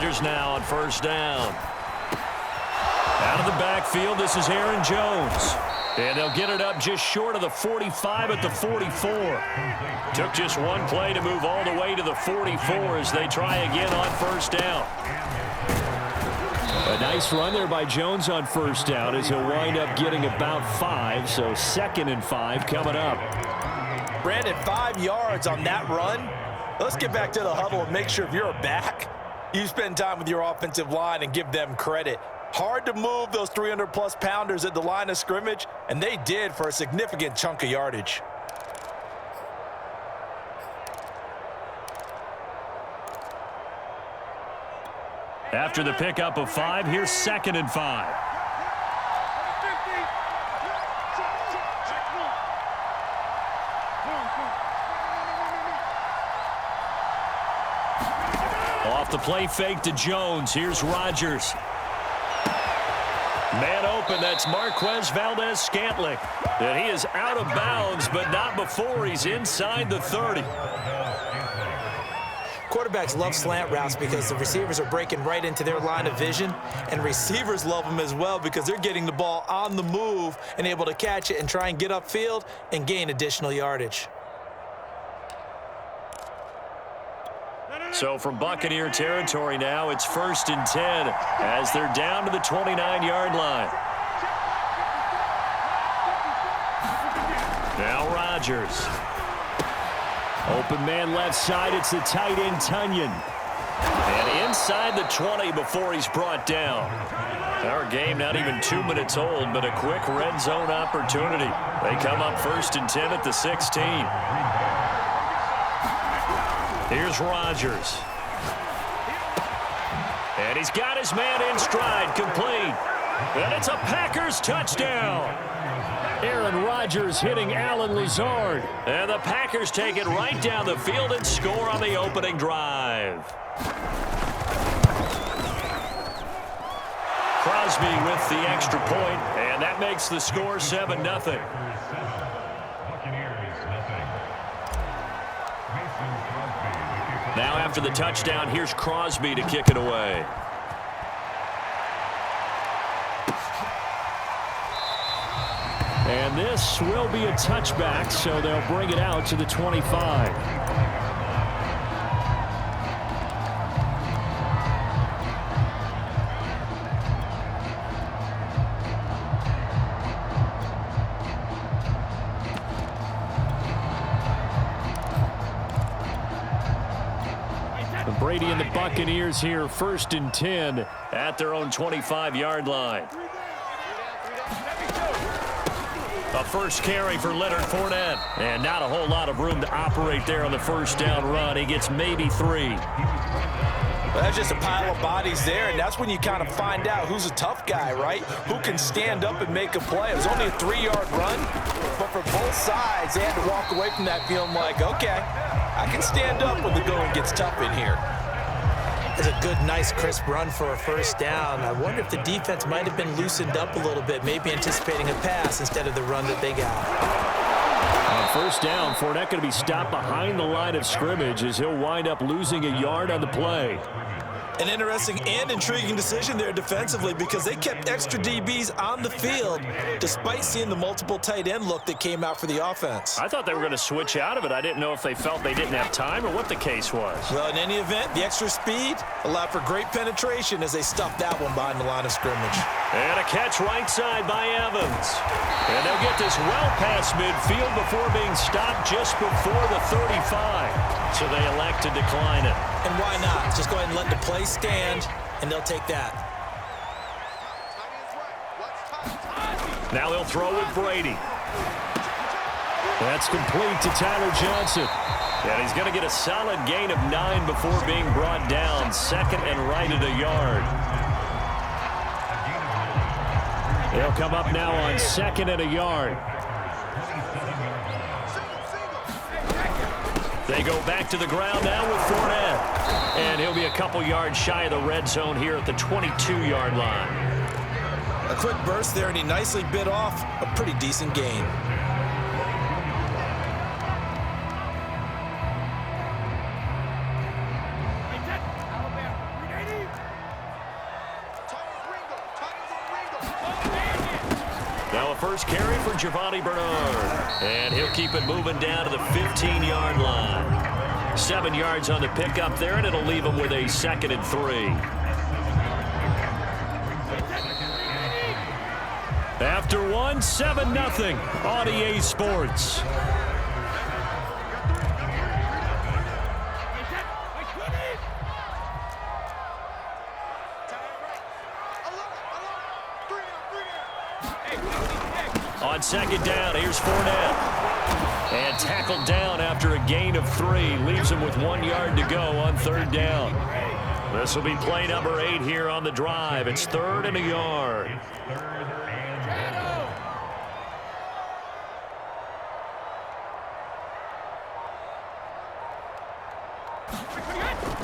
Rodgers now on first down. Out of the backfield, this is Aaron Jones. And they'll get it up just short of the 45 at the 44. Took just one play to move all the way to the 44 as they try again on first down. A nice run there by Jones on first down as he'll wind up getting about 5. So 2nd and 5 coming up. Brandon, 5 yards on that run. Let's get back to the huddle and make sure if you're a back, you spend time with your offensive line and give them credit. Hard to move those 300-plus pounders at the line of scrimmage, and they did for a significant chunk of yardage. After the pickup of 5, here's 2nd and 5. Off the play fake to Jones. Here's Rodgers. Man open, that's Marquez Valdez-Scantling. And he is out of bounds, but not before he's inside the 30. Quarterbacks love slant routes because the receivers are breaking right into their line of vision, and receivers love them as well because they're getting the ball on the move and able to catch it and try and get upfield and gain additional yardage. So from Buccaneer territory now, it's 1st and 10 as they're down to the 29-yard line. Now Rodgers. Open man left side, it's the tight end Tunyon. And inside the 20 before he's brought down. Our game not even 2 minutes old, but a quick red zone opportunity. They come up 1st and 10 at the 16. Here's Rodgers. And he's got his man in stride, complete. And it's a Packers touchdown. Aaron Rodgers hitting Allen Lazard. And the Packers take it right down the field and score on the opening drive. Crosby with the extra point, and that makes the score 7-0. Now after the touchdown, here's Crosby to kick it away. And this will be a touchback, so they'll bring it out to the 25. Brady and the Buccaneers here 1st and 10 at their own 25-yard line. A first carry for Leonard Fournette. And not a whole lot of room to operate there on the first down run. He gets maybe 3. Well, that's just a pile of bodies there, and that's when you kind of find out who's a tough guy, right? Who can stand up and make a play. It was only a 3-yard run, but for both sides, they had to walk away from that feeling like, okay, I can stand up when the going gets tough in here. It's a good, nice, crisp run for a first down. I wonder if the defense might have been loosened up a little bit, maybe anticipating a pass instead of the run that they got. On first down, Fournette going to be stopped behind the line of scrimmage as he'll wind up losing a yard on the play. An interesting and intriguing decision there defensively because they kept extra DBs on the field despite seeing the multiple tight end look that came out for the offense. I thought they were going to switch out of it. I didn't know if they felt they didn't have time or what the case was. Well, in any event, the extra speed allowed for great penetration as they stuffed that one behind the line of scrimmage. And a catch right side by Evans. And they'll get this well past midfield before being stopped just before the 35. So they elect to decline it. And why not? Just go ahead and let the play stand, and they'll take that. Now they'll throw with Brady. That's complete to Tyler Johnson. And he's going to get a solid gain of 9 before being brought down. 2nd and right at a yard. They'll come up now on 2nd and a yard. They go back to the ground now with Fournette. And he'll be a couple yards shy of the red zone here at the 22-yard line. A quick burst there, and he nicely bit off a pretty decent gain. the first carry for Giovanni Bernard. And he'll keep it moving down to the 15-yard line. 7 yards on the pickup there, and it'll leave him with a 2nd and 3. After 1, 7-0 on EA Sports. On 2nd down, here's Fournette. And tackled down after a gain of 3. Leaves him with 1 yard to go on 3rd down. This will be play number 8 here on the drive. It's 3rd and a yard.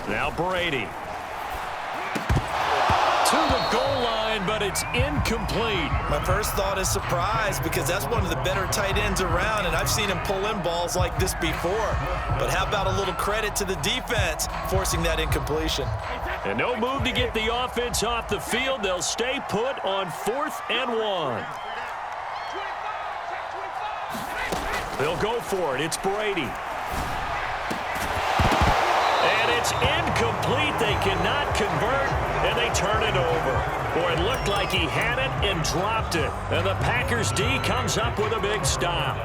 Now Brady. To the goal line, but it's incomplete. My first thought is surprise because that's one of the better tight ends around, and I've seen him pull in balls like this before. But how about a little credit to the defense forcing that incompletion? And no move to get the offense off the field. They'll stay put on 4th and 1. They'll go for it. It's Brady. And it's incomplete. They cannot convert, and they turn it over. Boy, it looked like he had it and dropped it. And the Packers D comes up with a big stop.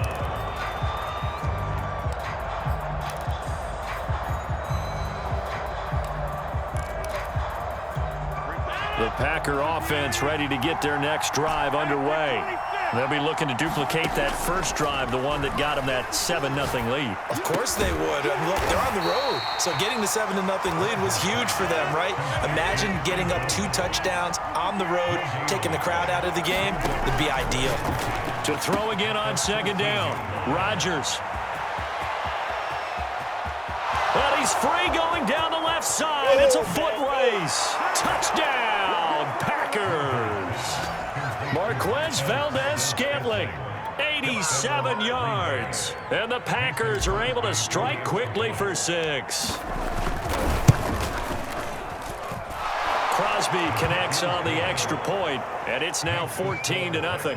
The Packer offense ready to get their next drive underway. They'll be looking to duplicate that first drive, the one that got them that 7-0 lead. Of course they would. I mean, look, they're on the road. So getting the 7-0 lead was huge for them, right? Imagine getting up 2 touchdowns on the road, taking the crowd out of the game. It'd be ideal. To throw again on 2nd down, Rodgers. Well, he's free going down the left side. It's a foot race. Touchdown, Packers. Marquez Valdez-Scantling, 87 yards. And the Packers are able to strike quickly for 6. Crosby connects on the extra point, and it's now 14-0.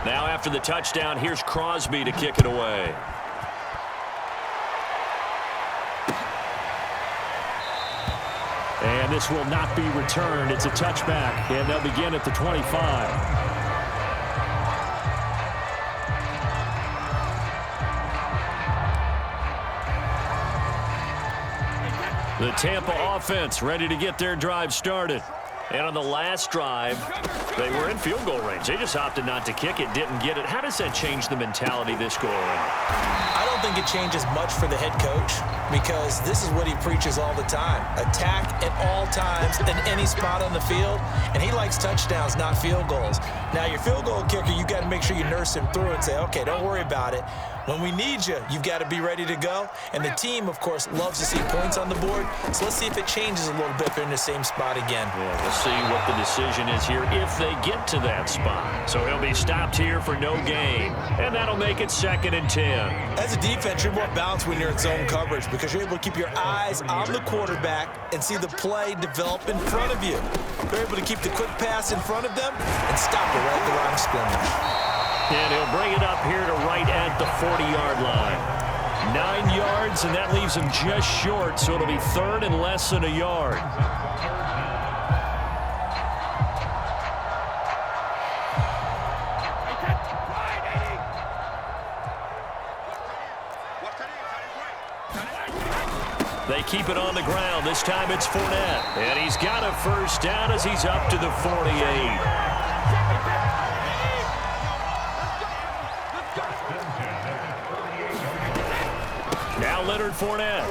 Now after the touchdown, here's Crosby to kick it away. And this will not be returned. It's a touchback, and they'll begin at the 25. The Tampa offense ready to get their drive started. And on the last drive, they were in field goal range. They just opted not to kick it, didn't get it. How does that change the mentality this go around? I don't think it changes much for the head coach because this is what he preaches all the time. Attack at all times in any spot on the field, and he likes touchdowns, not field goals. Now, your field goal kicker, you got to make sure you nurse him through and say, okay, don't worry about it. When we need you, you've got to be ready to go. And the team, of course, loves to see points on the board. So let's see if it changes a little bit if they're in the same spot again. Yeah, we'll see what the decision is here if they get to that spot. So he'll be stopped here for no gain. And that'll make it 2nd and 10. As a defense, you're more balanced when you're in zone coverage because you're able to keep your eyes on the quarterback and see the play develop in front of you. You're able to keep the quick pass in front of them and stop it right at the line of scrimmage. And he'll bring it up here to right at the 40-yard line. 9 yards, and that leaves him just short, so it'll be 3rd and less than a yard. They keep it on the ground. This time it's Fournette. And he's got a first down as he's up to the 48. Now Leonard Fournette.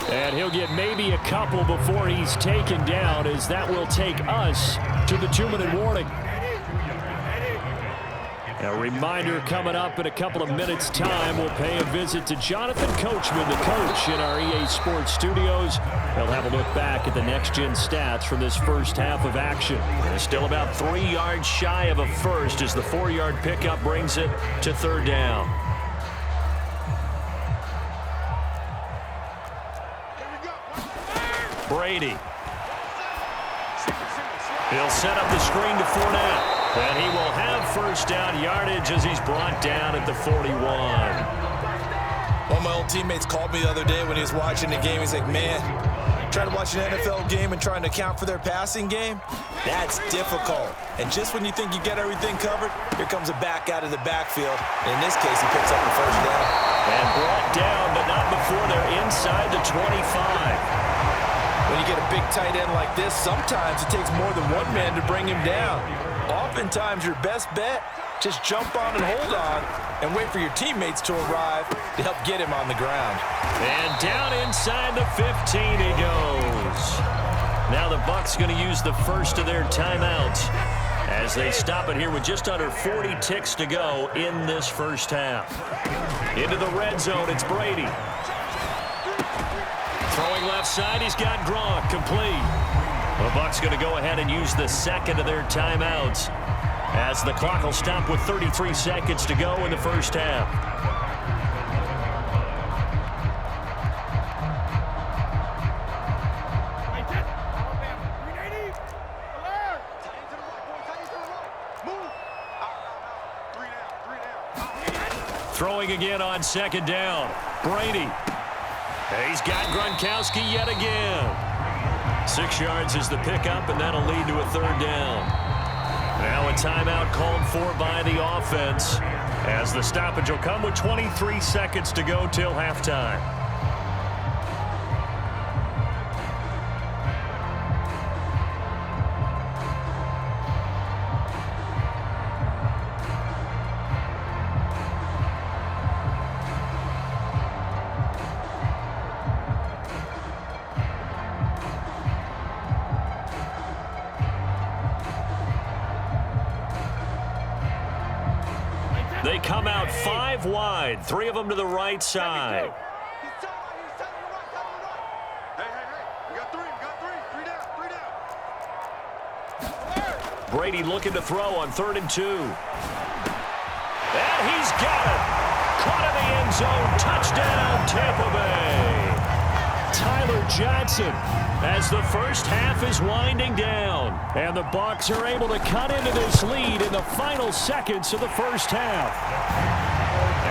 And he'll get maybe a couple before he's taken down, as that will take us to the 2-minute warning. A reminder coming up in a couple of minutes' time. We'll pay a visit to Jonathan Coachman, the coach, in our EA Sports studios. He'll have a look back at the next-gen stats from this first half of action. And still about 3 yards shy of a first as the 4-yard pickup brings it to 3rd down. Brady. He'll set up the screen to Fournette. And he will have first down yardage as he's brought down at the 41. One of my old teammates called me the other day when he was watching the game. He's like, man, trying to watch an NFL game and trying to account for their passing game, that's difficult. And just when you think you get everything covered, here comes a back out of the backfield. And in this case, he picks up the first down. And brought down, but not before they're inside the 25. When you get a big tight end like this, sometimes it takes more than one man to bring him down. Oftentimes, your best bet, just jump on and hold on and wait for your teammates to arrive to help get him on the ground. And down inside the 15 he goes. Now the Bucs going to use the first of their timeouts as they stop it here with just under 40 ticks to go in this first half. Into the red zone, it's Brady. Throwing left side, he's got Gronk, complete. The Bucs going to go ahead and use the second of their timeouts as the clock will stop with 33 seconds to go in the first half. Throwing again on second down. Brady. He's got Gronkowski yet again. 6 yards is the pickup, and that'll lead to a third down. Now a timeout called for by the offense as the stoppage will come with 23 seconds to go till halftime. They come out 5 wide, 3 of them to the right side. Brady looking to throw on 3rd and 2. And he's got it. Caught in the end zone. Touchdown, Tampa Bay. Tyler Johnson as the first half is winding down. And the Bucs are able to cut into this lead in the final seconds of the first half.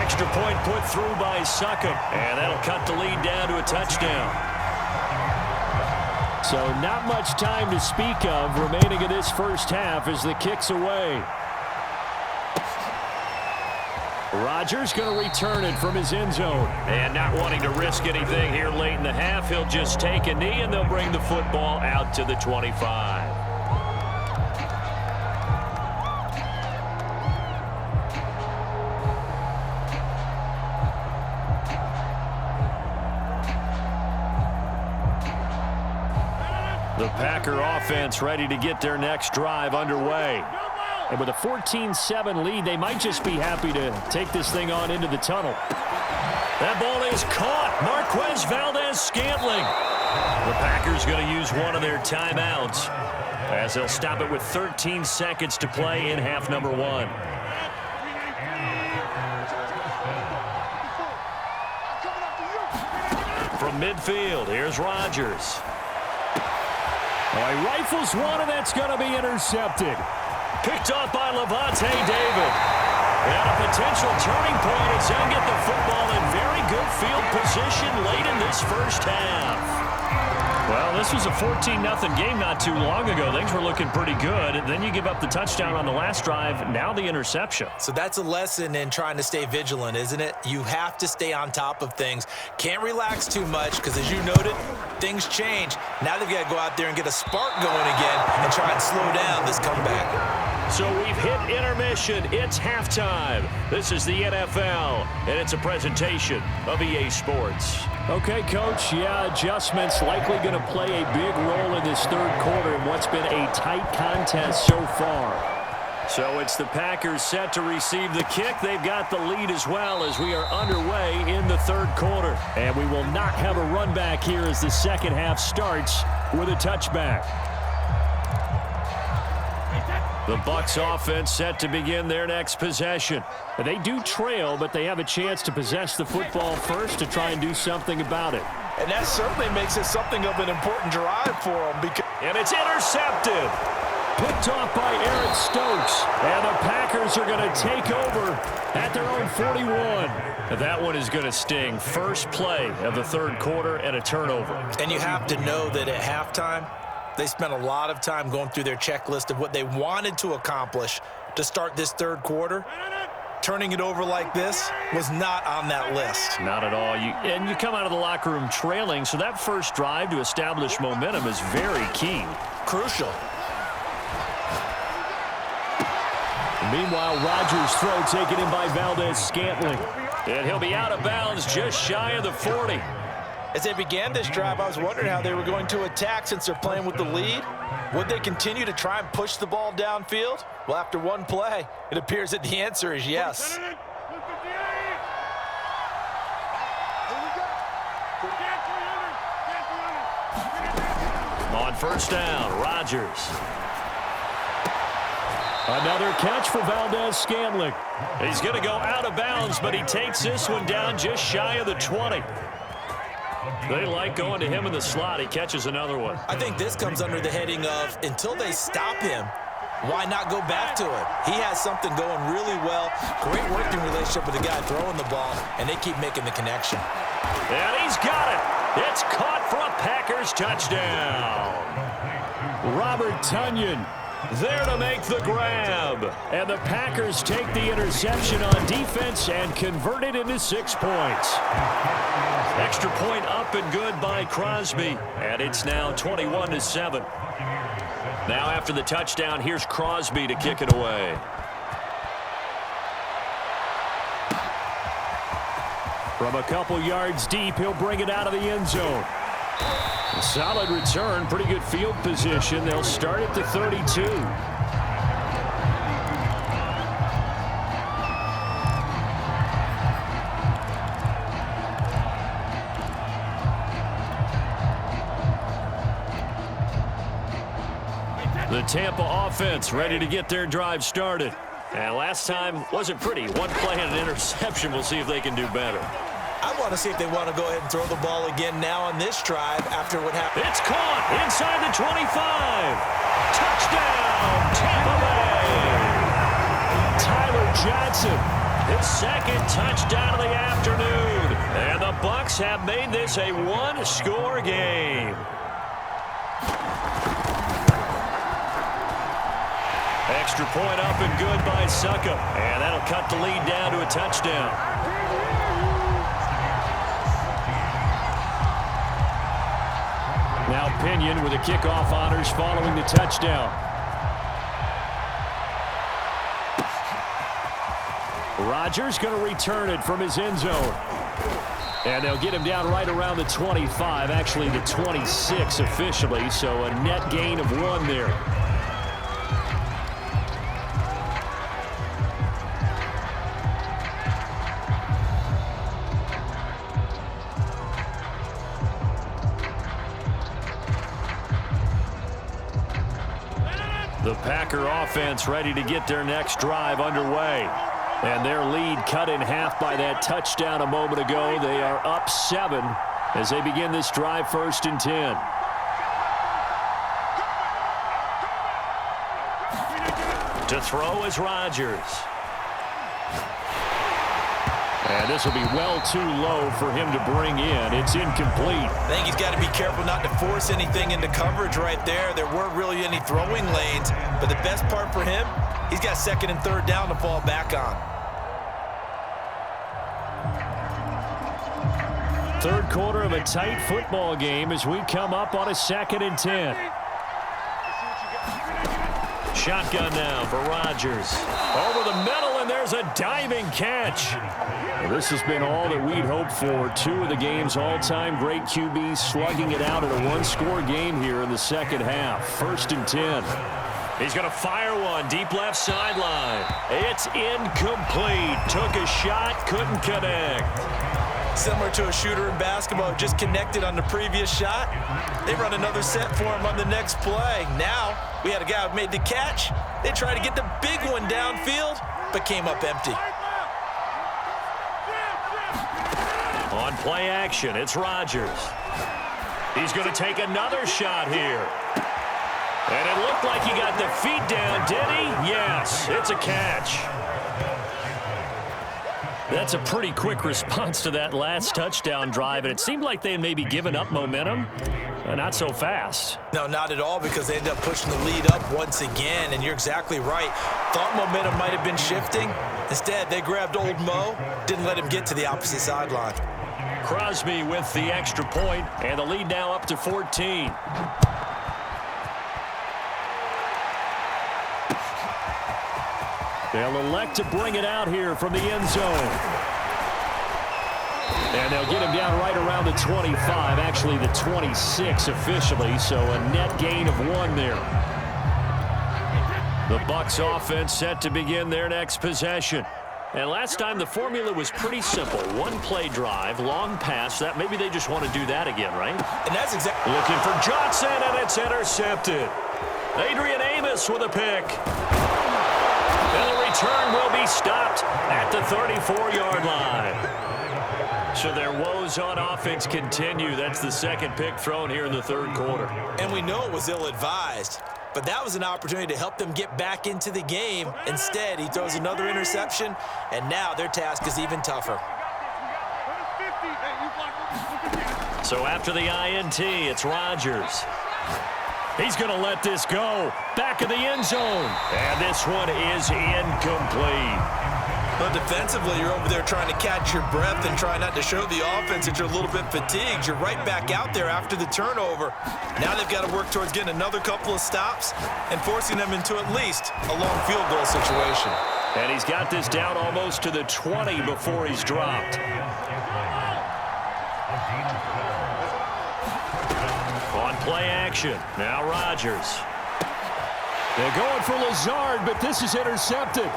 Extra point put through by Succop. And that'll cut the lead down to a touchdown. So not much time to speak of remaining in this first half as the kick's away. Rodgers going to return it from his end zone. And not wanting to risk anything here late in the half, he'll just take a knee and they'll bring the football out to the 25. The Packer offense ready to get their next drive underway. And with a 14-7 lead, they might just be happy to take this thing on into the tunnel. That ball is caught. Marquez Valdez-Scantling. The Packers going to use one of their timeouts as they'll stop it with 13 seconds to play in half number 1. From midfield, here's Rodgers. He rifles one, and that's going to be intercepted. Picked off by Levante David. And a potential turning point as they'll get the football in very good field position late in this first half. Well, this was a 14-0 game not too long ago. Things were looking pretty good. And then you give up the touchdown on the last drive. Now the interception. So that's a lesson in trying to stay vigilant, isn't it? You have to stay on top of things. Can't relax too much because, as you noted, things change. Now they've got to go out there and get a spark going again and try and slow down this comeback. So we've hit intermission. It's halftime. This is the NFL, and it's a presentation of EA Sports. Okay, Coach, adjustments likely going to play a big role in this third quarter in what's been a tight contest so far. So it's the Packers set to receive the kick. They've got the lead as well as we are underway in the third quarter. And we will not have a run back here as the second half starts with a touchback. The Bucs offense set to begin their next possession. They do trail, but they have a chance to possess the football first to try and do something about it. And that certainly makes it something of an important drive for them. And it's intercepted. Picked off by Aaron Stokes. And the Packers are going to take over at their own 41. That one is going to sting. First play of the third quarter and a turnover. And you have to know that at halftime, they spent a lot of time going through their checklist of what they wanted to accomplish to start this third quarter. Turning it over like this was not on that list. Not at all. And you come out of the locker room trailing, so that first drive to establish momentum is very key. Crucial. Meanwhile, Rodgers' throw taken in by Valdez-Scantling. And he'll be out of bounds just shy of the 40. As they began this drive, I was wondering how they were going to attack since they're playing with the lead. Would they continue to try and push the ball downfield? Well, after one play, it appears that the answer is yes. On first down, Rodgers. Another catch for Valdez-Scantling. He's going to go out of bounds, but he takes this one down just shy of the 20. They like going to him in the slot. He catches another one. I think this comes under the heading of, until they stop him, why not go back to it? He has something going really well. Great working relationship with the guy throwing the ball, and they keep making the connection. And he's got it. It's caught for a Packers touchdown. Robert Tonyan there to make the grab. And the Packers take the interception on defense and convert it into 6 points. Extra point up and good by Crosby. And it's now 21-7. Now after the touchdown, here's Crosby to kick it away. From a couple yards deep, he'll bring it out of the end zone. A solid return, pretty good field position. They'll start at the 32. The Tampa offense ready to get their drive started. And last time wasn't pretty. One play and an interception. We'll see if they can do better. I want to see if they want to go ahead and throw the ball again now on this drive after what happened. It's caught inside the 25. Touchdown, Tampa Bay. Tyler Johnson, his second touchdown of the afternoon. And the Bucs have made this a one-score game. Extra point up and good by Succop. And that'll cut the lead down to a touchdown. Now Pinion with the kickoff honors following the touchdown. Rodgers going to return it from his end zone. And they'll get him down right around the 25, actually the 26 officially, so a net gain of 1 there. The Packer offense ready to get their next drive underway. And their lead cut in half by that touchdown a moment ago. They are up 7 as they begin this drive 1st and 10. To throw is Rodgers. And this will be well too low for him to bring in. It's incomplete. I think he's got to be careful not to force anything into coverage right there. There weren't really any throwing lanes. But the best part for him, he's got 2nd and 3rd down to fall back on. Third quarter of a tight football game as we come up on a 2nd and 10. Shotgun now for Rodgers. Over the middle, and there's a diving catch. Well, this has been all that we'd hoped for. 2 of the game's all-time great QBs slugging it out in a one-score game here in the second half. 1st and 10. He's going to fire one deep left sideline. It's incomplete. Took a shot, couldn't connect. Similar to a shooter in basketball, just connected on the previous shot. They run another set for him on the next play. Now, we had a guy who made the catch. They tried to get the big one downfield, but came up empty. On play action, it's Rodgers. He's going to take another shot here. And it looked like he got the feet down, did he? Yes, it's a catch. That's a pretty quick response to that last touchdown drive, and it seemed like they had maybe given up momentum. Not so fast. No, not at all, because they ended up pushing the lead up once again, and you're exactly right. Thought momentum might have been shifting. Instead, they grabbed old Mo, didn't let him get to the opposite sideline. Crosby with the extra point, and the lead now up to 14. They'll elect to bring it out here from the end zone. And they'll get him down right around the 25, actually the 26 officially, so a net gain of 1 there. The Bucs offense set to begin their next possession. And last time the formula was pretty simple. One play drive, long pass. That maybe they just want to do that again, right? And that's exactly. Looking for Johnson, and it's intercepted. Adrian Amos with a pick. And the return will be stopped at the 34-yard line. So their woes on offense continue. That's the second pick thrown here in the third quarter. And we know it was ill-advised, but that was an opportunity to help them get back into the game. Instead, he throws another interception, and now their task is even tougher. So after the INT, it's Rodgers. He's going to let this go. Back of the end zone. And this one is incomplete. But defensively, you're over there trying to catch your breath and try not to show the offense that you're a little bit fatigued. You're right back out there after the turnover. Now they've got to work towards getting another couple of stops and forcing them into at least a long field goal situation. And he's got this down almost to the 20 before he's dropped. On play action, now Rodgers. They're going for Lazard, but this is intercepted.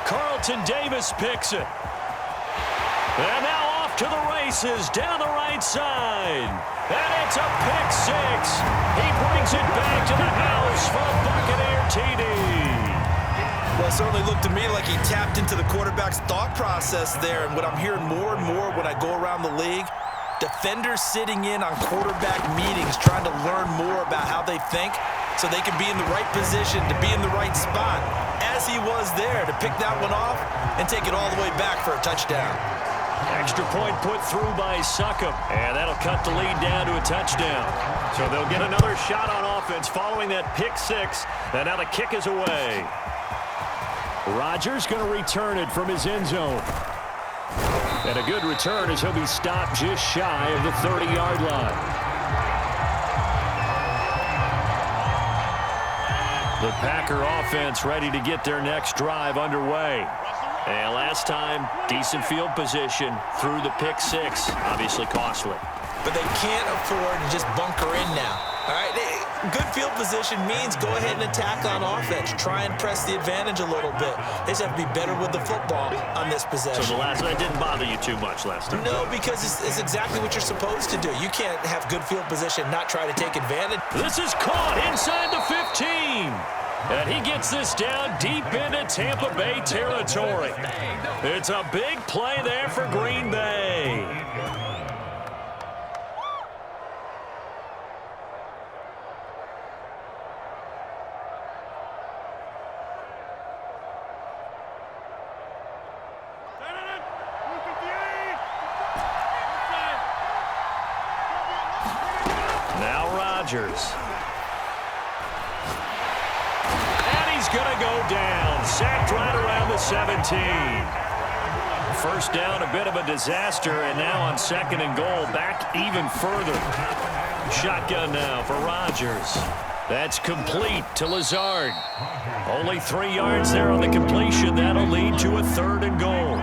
Carlton Davis picks it. And now off to the races down the right side. And it's a pick six. He brings it back to the house for a Buccaneer TD. Well, it certainly looked to me like he tapped into the quarterback's thought process there. And what I'm hearing more and more when I go around the league, defenders sitting in on quarterback meetings trying to learn more about how they think so they can be in the right position to be in the right spot, as he was there to pick that one off and take it all the way back for a touchdown. Extra point put through by Succop, and that'll cut the lead down to a touchdown. So they'll get another shot on offense following that pick six, and now the kick is away. Rodgers going to return it from his end zone. And a good return as he'll be stopped just shy of the 30-yard line. The Packer offense ready to get their next drive underway. And last time, decent field position through the pick six. Obviously costly. But they can't afford to just bunker in now. All right, good field position means go ahead and attack on offense. Try and press the advantage a little bit. They just have to be better with the football on this possession. So the last one didn't bother you too much last time? No, because it's exactly what you're supposed to do. You can't have good field position, not try to take advantage. This is caught inside the 15. And he gets this down deep into Tampa Bay territory. It's a big play there for Green Bay. Now Rodgers. Going to go down, sacked right around the 17. First down, a bit of a disaster, and now on second and goal, back even further. Shotgun now for Rodgers. That's complete to Lazard. Only 3 yards there on the completion. That'll lead to a third and goal.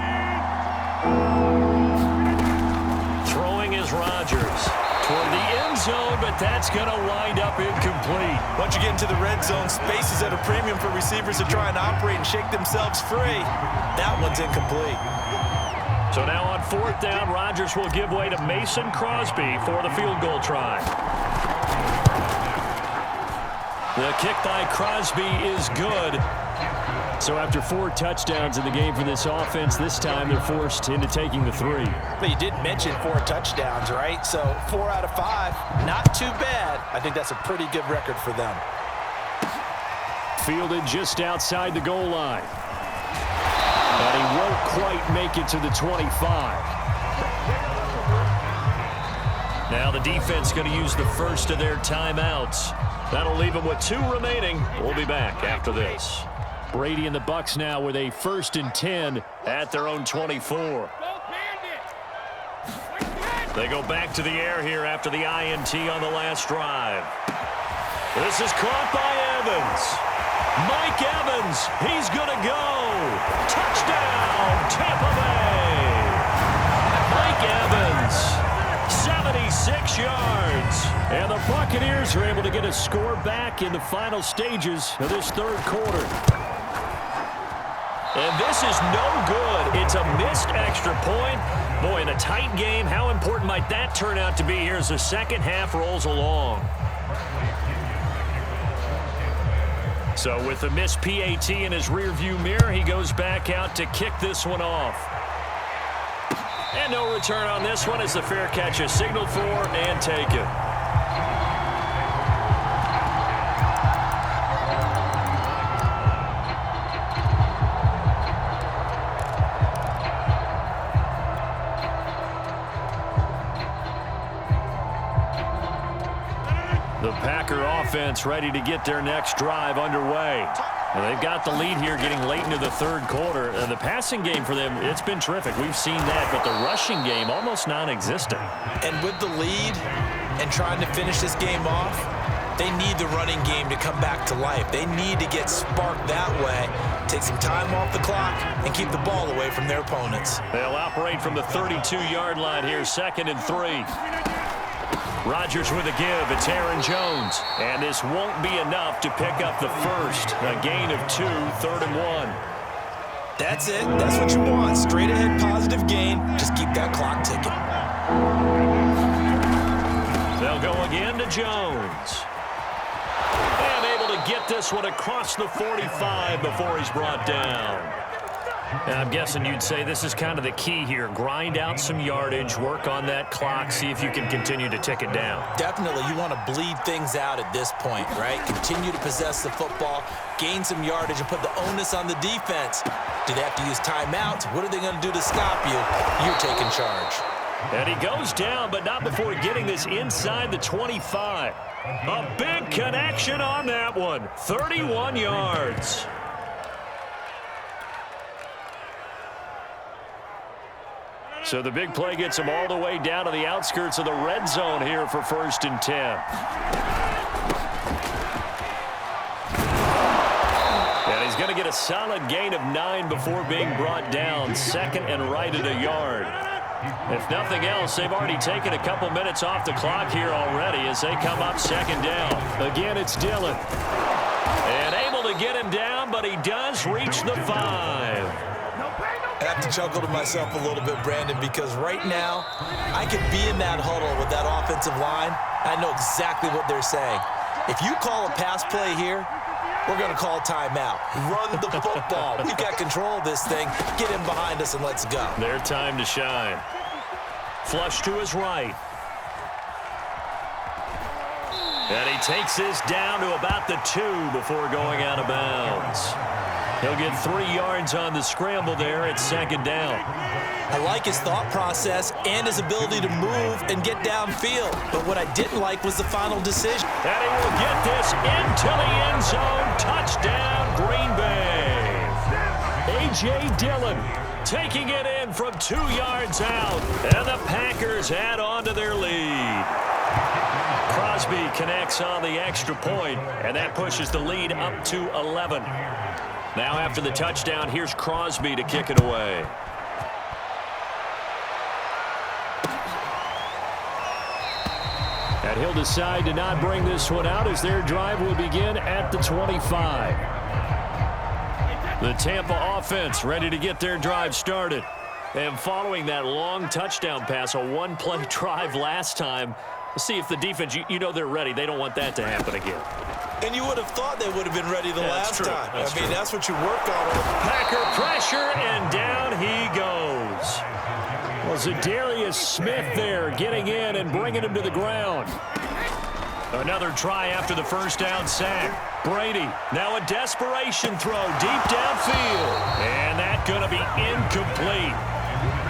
Throwing is Rodgers. Toward the end zone, but that's going to wind up incomplete. Once you get into the red zone, space is at a premium for receivers to try and operate and shake themselves free. That one's incomplete. So now on fourth down, Rodgers will give way to Mason Crosby for the field goal try. The kick by Crosby is good. So after 4 touchdowns in the game for this offense, this time they're forced into taking the 3. But you did mention 4 touchdowns, right? So 4 out of 5, not too bad. I think that's a pretty good record for them. Fielded just outside the goal line. And he won't quite make it to the 25. Now the defense going to use the first of their timeouts. That'll leave them with 2 remaining. We'll be back after this. Brady and the Bucs now with a 1st and 10 at their own 24. They go back to the air here after the INT on the last drive. This is caught by Evans. Mike Evans, he's going to go. Touchdown, Tampa Bay. Mike Evans, 76 yards. And the Buccaneers are able to get a score back in the final stages of this 3rd quarter. And this is no good. It's a missed extra point. Boy, in a tight game, how important might that turn out to be here as the second half rolls along? So with the missed PAT in his rearview mirror, he goes back out to kick this one off. And no return on this one as the fair catch is signaled for and taken. The Packer offense ready to get their next drive underway. And they've got the lead here getting late into the 3rd quarter. The passing game for them, it's been terrific. We've seen that, but the rushing game almost non-existent. And with the lead and trying to finish this game off, they need the running game to come back to life. They need to get sparked that way, take some time off the clock, and keep the ball away from their opponents. They'll operate from the 32-yard line here, 2nd and 3. Rodgers with a give. It's Aaron Jones. And this won't be enough to pick up the first. A gain of 2, 3rd and 1. That's it. That's what you want. Straight ahead positive gain. Just keep that clock ticking. They'll go again to Jones. And able to get this one across the 45 before he's brought down. And I'm guessing you'd say this is kind of the key here. Grind out some yardage, work on that clock, see if you can continue to tick it down. Definitely. You want to bleed things out at this point, right? Continue to possess the football, gain some yardage, and put the onus on the defense. Do they have to use timeouts? What are they going to do to stop you? You're taking charge. And he goes down, but not before getting this inside the 25. A big connection on that one. 31 yards. So the big play gets him all the way down to the outskirts of the red zone here for 1st and 10. And he's going to get a solid gain of 9 before being brought down. 2nd and right at a yard. If nothing else, they've already taken a couple minutes off the clock here already as they come up 2nd down. Again, it's Dillon. And able to get him down, but he does reach the 5. I have to chuckle to myself a little bit, Brandon, because right now I could be in that huddle with that offensive line. I know exactly what they're saying. If you call a pass play here, we're going to call timeout. Run the football. We've got control of this thing. Get him behind us and let's go. Their time to shine. Flush to his right. And he takes this down to about the 2 before going out of bounds. He'll get 3 yards on the scramble there at 2nd down. I like his thought process and his ability to move and get downfield. But what I didn't like was the final decision. And he will get this into the end zone. Touchdown, Green Bay. A.J. Dillon taking it in from 2 yards out. And the Packers add on to their lead. Crosby connects on the extra point, and that pushes the lead up to 11. Now after the touchdown, here's Crosby to kick it away. And he'll decide to not bring this one out as their drive will begin at the 25. The Tampa offense ready to get their drive started. And following that long touchdown pass, a one-play drive last time, let's see if the defense, you know they're ready. They don't want that to happen again. And you would have thought they would have been ready the last time. I mean, that's what you work on. Packer pressure, and down he goes. Well, Zadarius Smith there getting in and bringing him to the ground. Another try after the first down sack. Brady, now a desperation throw deep downfield. And that's going to be incomplete.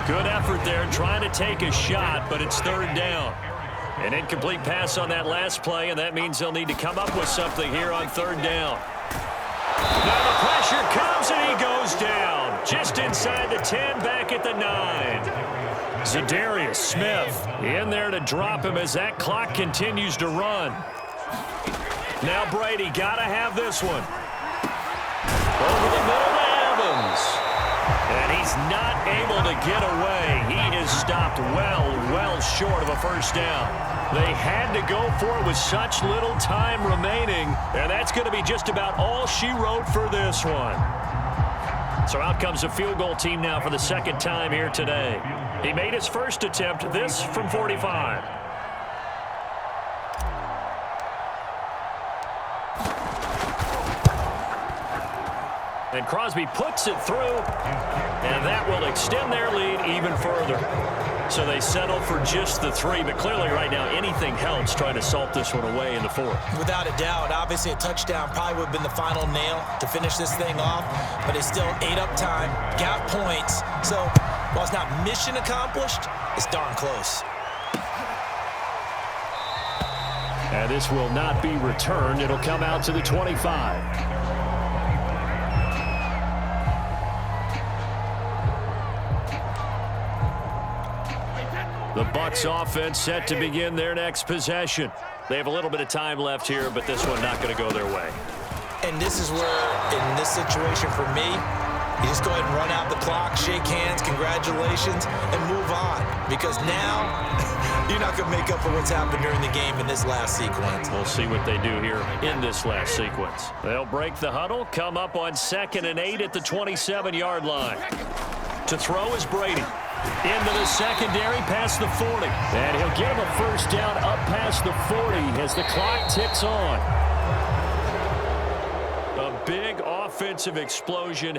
Good effort there trying to take a shot, but it's third down. An incomplete pass on that last play, and that means they'll need to come up with something here on third down. Now the pressure comes, and he goes down. Just inside the 10, back at the 9. Zadarius Smith in there to drop him as that clock continues to run. Now Brady got to have this one. Over the middle to Evans. And he's not able to get away. He is stopped well short of a first down. They had to go for it with such little time remaining, and that's going to be just about all she wrote for this one. So out comes a field goal team now for the second time here today. He made his first attempt, this from 45. And Crosby puts it through, and that will extend their lead even further. So they settle for just the 3, but clearly right now anything helps trying to salt this one away in the 4th. Without a doubt, obviously a touchdown probably would have been the final nail to finish this thing off, but it's still ate up time, got points. So while it's not mission accomplished, it's darn close. And this will not be returned. It'll come out to the 25. The Bucs offense set to begin their next possession. They have a little bit of time left here, but this one not going to go their way. And this is where, in this situation for me, you just go ahead and run out the clock, shake hands, congratulations, and move on. Because now, you're not going to make up for what's happened during the game in this last sequence. We'll see what they do here in this last sequence. They'll break the huddle, come up on 2nd and 8 at the 27-yard line. To throw is Brady. Into the secondary, past the 40. And he'll get him a first down up past the 40 as the clock ticks on. A big offensive explosion.